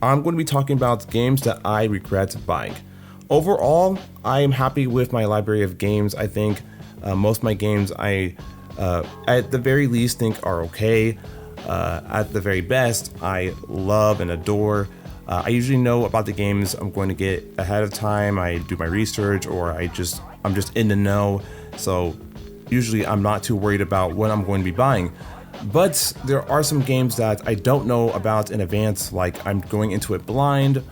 I'm going to be talking about games that I regret buying. Overall, I am happy with my library of games. I think most of my games I, at the very least, think are okay. At the very best, I love and adore. I usually know about the games I'm going to get ahead of time. I do my research, or I'm just in the know. So usually I'm not too worried about what I'm going to be buying. But there are some games that I don't know about in advance, like I'm going into it blind,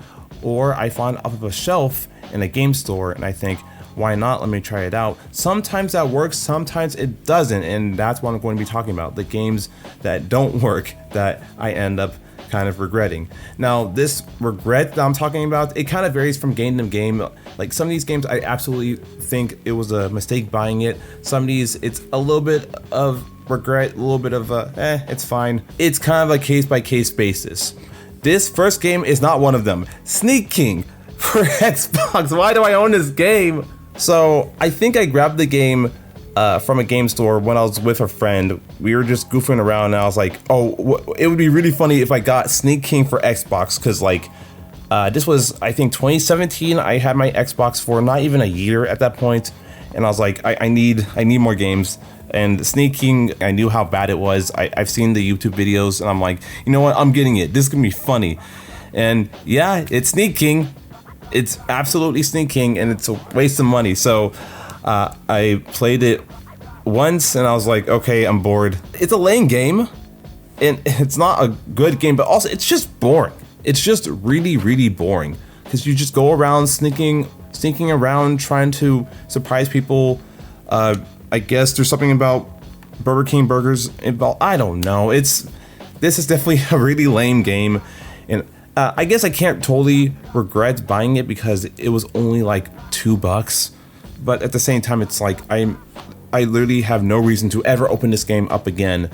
or I find off of a shelf in a game store and I think, why not? Let me try it out. Sometimes that works, sometimes it doesn't, and that's what I'm going to be talking about. The games that don't work that I end up kind of regretting. Now, this regret that I'm talking about, it kind of varies from game to game. Like some of these games, I absolutely think it was a mistake buying it. Some of these, it's a little bit of regret, a little bit of it's fine. It's kind of a case-by-case basis. This first game is not one of them. Sneak King for Xbox. Why do I own this game? So I think I grabbed the game from a game store when I was with a friend. We were just goofing around and I was like, oh, it would be really funny if I got Sneak King for Xbox, because like this was, I think, 2017. I had my Xbox for not even a year at that point, and I was like, I need more games. And Sneak King, I knew how bad it was. I've seen the YouTube videos and I'm like, you know what, I'm getting it. This is gonna be funny. And yeah, it's Sneak King. It's absolutely Sneak King, and it's a waste of money. So I played it once and I was like, okay, I'm bored. It's a lame game and it's not a good game, but also it's just boring. It's just really, really boring because you just go around sneaking around trying to surprise people. I guess there's something about Burger King burgers involved. I don't know. This is definitely a really lame game, and I guess I can't totally regret buying it because it was only like $2. But at the same time, it's like I literally have no reason to ever open this game up again,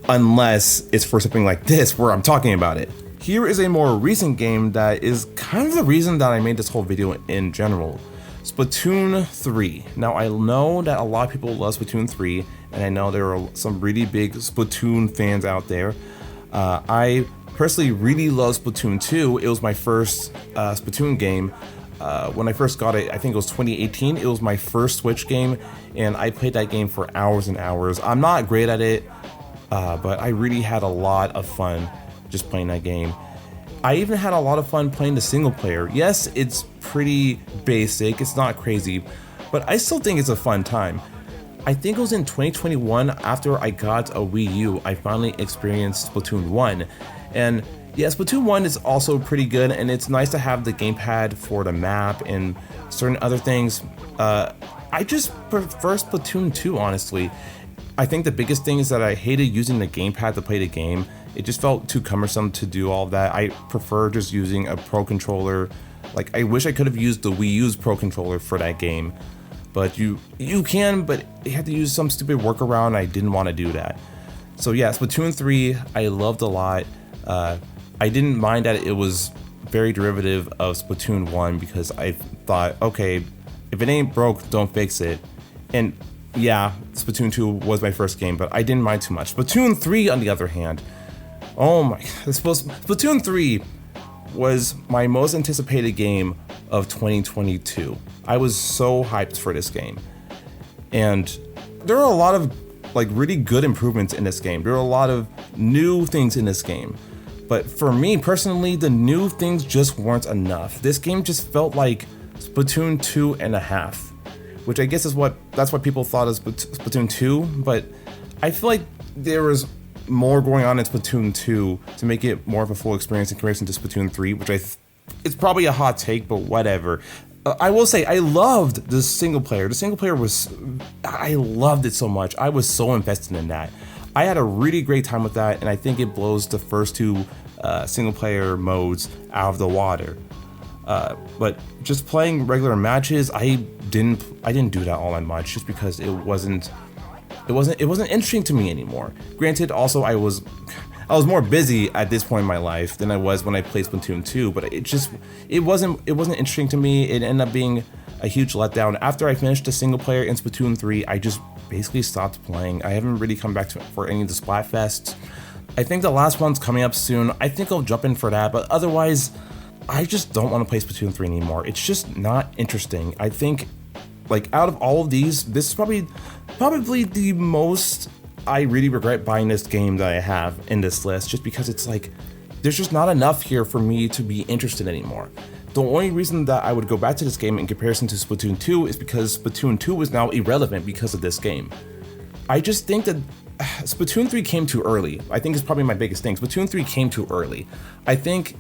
unless it's for something like this where I'm talking about it. Here is a more recent game that is kind of the reason that I made this whole video in general. Splatoon 3. Now I know that a lot of people love Splatoon 3, and I know there are some really big Splatoon fans out there. I personally really love Splatoon 2. It was my first Splatoon game. When I first got it, I think it was 2018. It was my first Switch game, and I played that game for hours and hours. I'm not great at it, but I really had a lot of fun just playing that game. I even had a lot of fun playing the single player. Yes, it's pretty basic, it's not crazy, but I still think it's a fun time. I think it was in 2021, after I got a Wii U, I finally experienced Splatoon 1. And yeah, Splatoon 1 is also pretty good, and it's nice to have the gamepad for the map and certain other things. I just prefer Splatoon 2, honestly. I think the biggest thing is that I hated using the gamepad to play the game. It just felt too cumbersome to do all of that. I prefer just using a Pro Controller. Like, I wish I could have used the Wii U's Pro Controller for that game. But you can, but you have to use some stupid workaround. I didn't want to do that. So yeah, Splatoon 3, I loved a lot. I didn't mind that it was very derivative of Splatoon 1 because I thought, okay, if it ain't broke, don't fix it. And yeah, Splatoon 2 was my first game, but I didn't mind too much. Splatoon 3, on the other hand, oh my, Splatoon 3 was my most anticipated game of 2022. I was so hyped for this game. And there are a lot of like really good improvements in this game. There are a lot of new things in this game. But for me personally, the new things just weren't enough. This game just felt like Splatoon 2.5, which I guess is that's what people thought of Splatoon 2, but I feel like there was more going on in Splatoon 2 to make it more of a full experience in comparison to Splatoon 3, which it's probably a hot take, but whatever. I will say I loved the single player. The single player I loved it so much. I was so invested in that. I had a really great time with that, and I think it blows the first two single player modes out of the water. But just playing regular matches, I didn't do that all that much, just because it wasn't interesting to me anymore. Granted, also I was more busy at this point in my life than I was when I played Splatoon 2, but it wasn't interesting to me. It ended up being a huge letdown. After I finished the single player in Splatoon 3, I just basically stopped playing. I haven't really come back for any of the Splatfests. I think the last one's coming up soon. I think I'll jump in for that, but otherwise, I just don't want to play Splatoon 3 anymore. It's just not interesting. I think, like, out of all of these, this is probably the most I really regret buying this game that I have in this list, just because it's like, there's just not enough here for me to be interested anymore. The only reason that I would go back to this game in comparison to Splatoon 2 is because Splatoon 2 is now irrelevant because of this game. I just think that Splatoon 3 came too early. I think it's probably my biggest thing. Splatoon 3 came too early. I think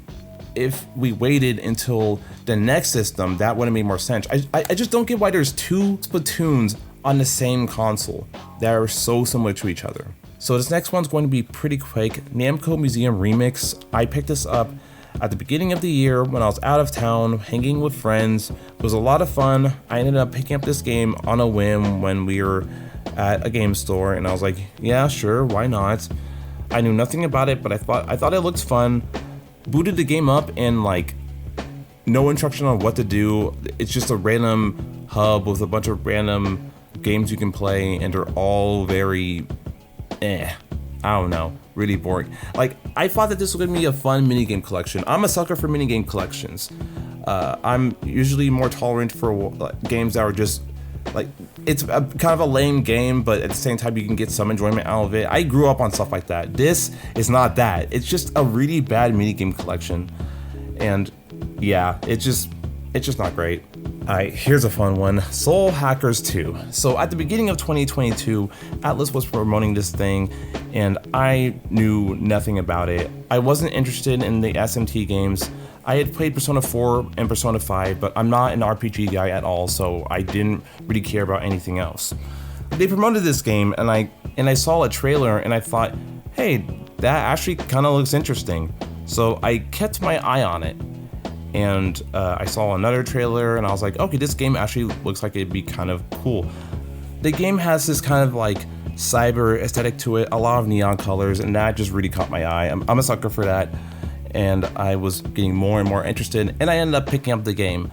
if we waited until the next system, that would have made more sense. I just don't get why there's two Splatoons on the same console that are so similar to each other. So this next one's going to be pretty quick. Namco Museum Remix. I picked this up at the beginning of the year when I was out of town, hanging with friends. It was a lot of fun. I ended up picking up this game on a whim when we were at a game store, and I was like, yeah, sure, why not? I knew nothing about it, but I thought it looked fun. Booted the game up, and like, no instruction on what to do. It's just a random hub with a bunch of random games you can play, and they're all very I don't know, really boring. Like, I thought that this was gonna be a fun minigame collection. I'm a sucker for minigame collections. I'm usually more tolerant for games that are just like, it's kind of a lame game, but at the same time you can get some enjoyment out of it. I grew up on stuff like that. This is not that. It's just a really bad minigame collection, and yeah, it's just not great. Alright, here's a fun one. Soul Hackers 2. So at the beginning of 2022, Atlas was promoting this thing, and I knew nothing about it. I wasn't interested in the SMT games. I had played Persona 4 and Persona 5, but I'm not an RPG guy at all, so I didn't really care about anything else. They promoted this game, and I saw a trailer, and I thought, hey, that actually kind of looks interesting. So I kept my eye on it. And I saw another trailer, and I was like, okay, this game actually looks like it'd be kind of cool. The game has this kind of like cyber aesthetic to it, a lot of neon colors, and that just really caught my eye. I'm a sucker for that, and I was getting more and more interested, and I ended up picking up the game.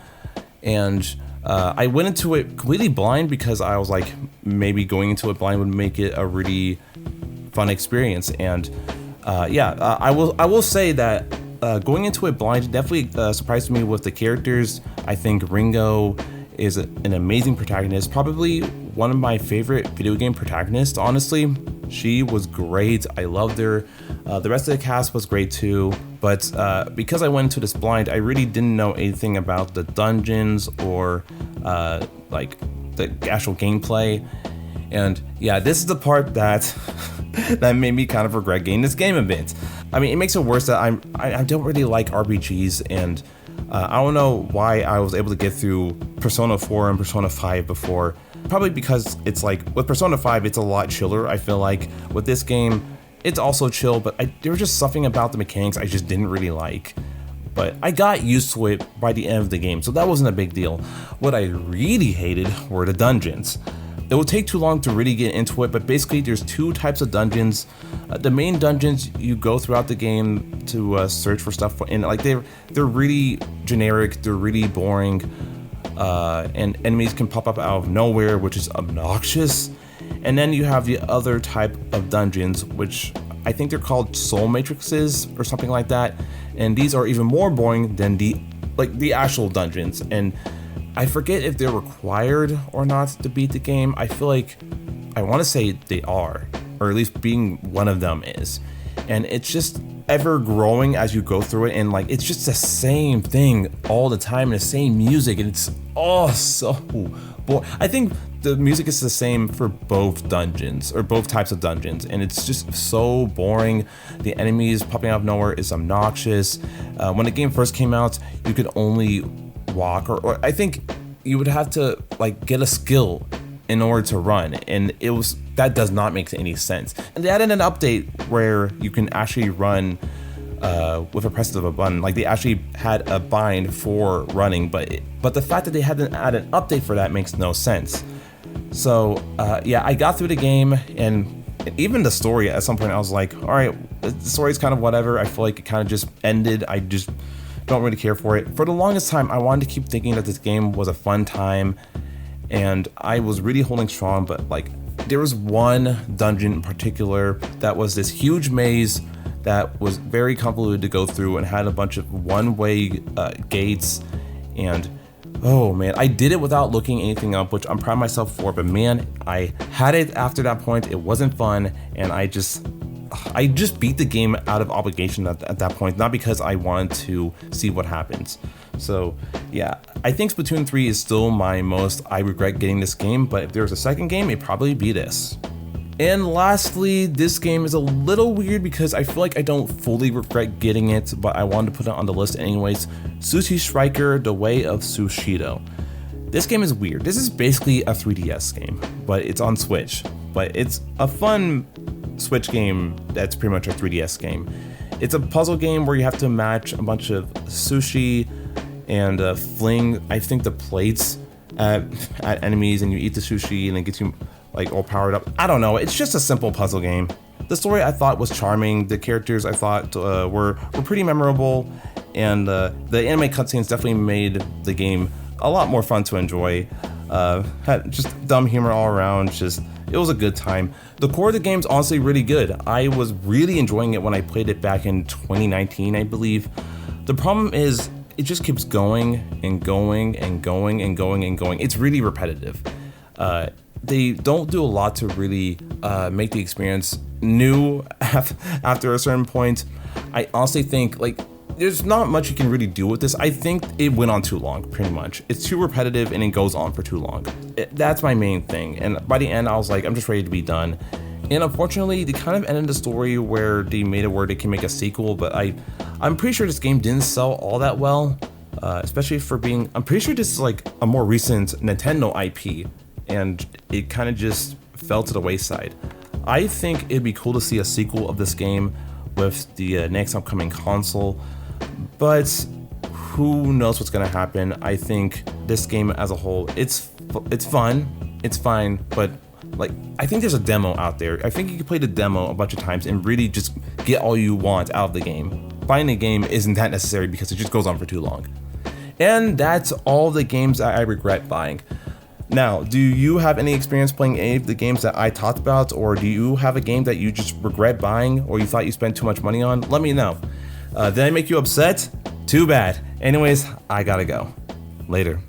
And I went into it completely blind because I was like, maybe going into it blind would make it a really fun experience. And I will say that going into it blind definitely surprised me with the characters. I think Ringo is an amazing protagonist, probably one of my favorite video game protagonists, honestly. She was great, I loved her. The rest of the cast was great too, but because I went into this blind, I really didn't know anything about the dungeons or like the actual gameplay. And yeah, this is the part that that made me kind of regret getting this game a bit. I mean, it makes it worse that I don't really like RPGs, and I don't know why I was able to get through Persona 4 and Persona 5 before. Probably because it's like, with Persona 5, it's a lot chiller, I feel like. With this game, it's also chill, but there was just something about the mechanics I just didn't really like. But I got used to it by the end of the game, so that wasn't a big deal. What I really hated were the dungeons. It will take too long to really get into it, but basically there's two types of dungeons. The main dungeons you go throughout the game to search for stuff, and like they're really generic, they're really boring, and enemies can pop up out of nowhere, which is obnoxious. And then you have the other type of dungeons, which I think they're called soul matrices or something like that, and these are even more boring than the actual dungeons. And I forget if they're required or not to beat the game. I feel like, I want to say they are, or at least being one of them is. And it's just ever growing as you go through it, and like, it's just the same thing all the time, and the same music, and it's all so boring. I think the music is the same for both dungeons, or both types of dungeons, and it's just so boring. The enemies popping out of nowhere is obnoxious. When the game first came out, you could only walk, or I think you would have to like get a skill in order to run, and that does not make any sense. And they added an update where you can actually run with a press of a button. Like, they actually had a bind for running, but the fact that they hadn't added an update for that makes no sense. So yeah, I got through the game, and even the story at some point I was like, all right, the story's kind of whatever. I feel like it kind of just ended. I just don't really care for it. For the longest time, I wanted to keep thinking that this game was a fun time, and I was really holding strong, but like, there was one dungeon in particular that was this huge maze that was very convoluted to go through and had a bunch of one-way gates, and oh man, I did it without looking anything up, which I'm proud of myself for, but man, I had it after that point. It wasn't fun, and I just beat the game out of obligation at that point, not because I wanted to see what happens. So yeah, I think Splatoon 3 is still my most I regret getting this game, but if there was a second game, it'd probably be this. And lastly, this game is a little weird because I feel like I don't fully regret getting it, but I wanted to put it on the list anyways. Sushi Striker: The Way of Sushido. This game is weird. This is basically a 3DS game, but it's on Switch. But it's a fun Switch game that's pretty much a 3DS game. It's a puzzle game where you have to match a bunch of sushi and fling, I think, the plates at enemies, and you eat the sushi and it gets you like all powered up. I don't know, it's just a simple puzzle game. The story I thought was charming, the characters I thought were pretty memorable, and the anime cutscenes definitely made the game a lot more fun to enjoy. Had just dumb humor all around, it was a good time. The core of the game's honestly really good. I was really enjoying it when I played it back in 2019, I believe. The problem is, it just keeps going and going and going and going and going. It's really repetitive. They don't do a lot to really make the experience new after a certain point. I honestly think like there's not much you can really do with this. I think it went on too long, pretty much. It's too repetitive and it goes on for too long. That's my main thing. And by the end, I was like, I'm just ready to be done. And unfortunately, they kind of ended the story where they made it where they can make a sequel, but I'm pretty sure this game didn't sell all that well, especially for being, I'm pretty sure this is like a more recent Nintendo IP, and it kind of just fell to the wayside. I think it'd be cool to see a sequel of this game with the next upcoming console, but who knows what's gonna happen. I think this game as a whole, it's fun, it's fine, but like, I think there's a demo out there. I think you can play the demo a bunch of times and really just get all you want out of the game. Buying the game isn't that necessary because it just goes on for too long. And that's all the games that I regret buying. Now, do you have any experience playing any of the games that I talked about, or do you have a game that you just regret buying or you thought you spent too much money on? Let me know. Did I make you upset? Too bad. Anyways, I gotta go. Later.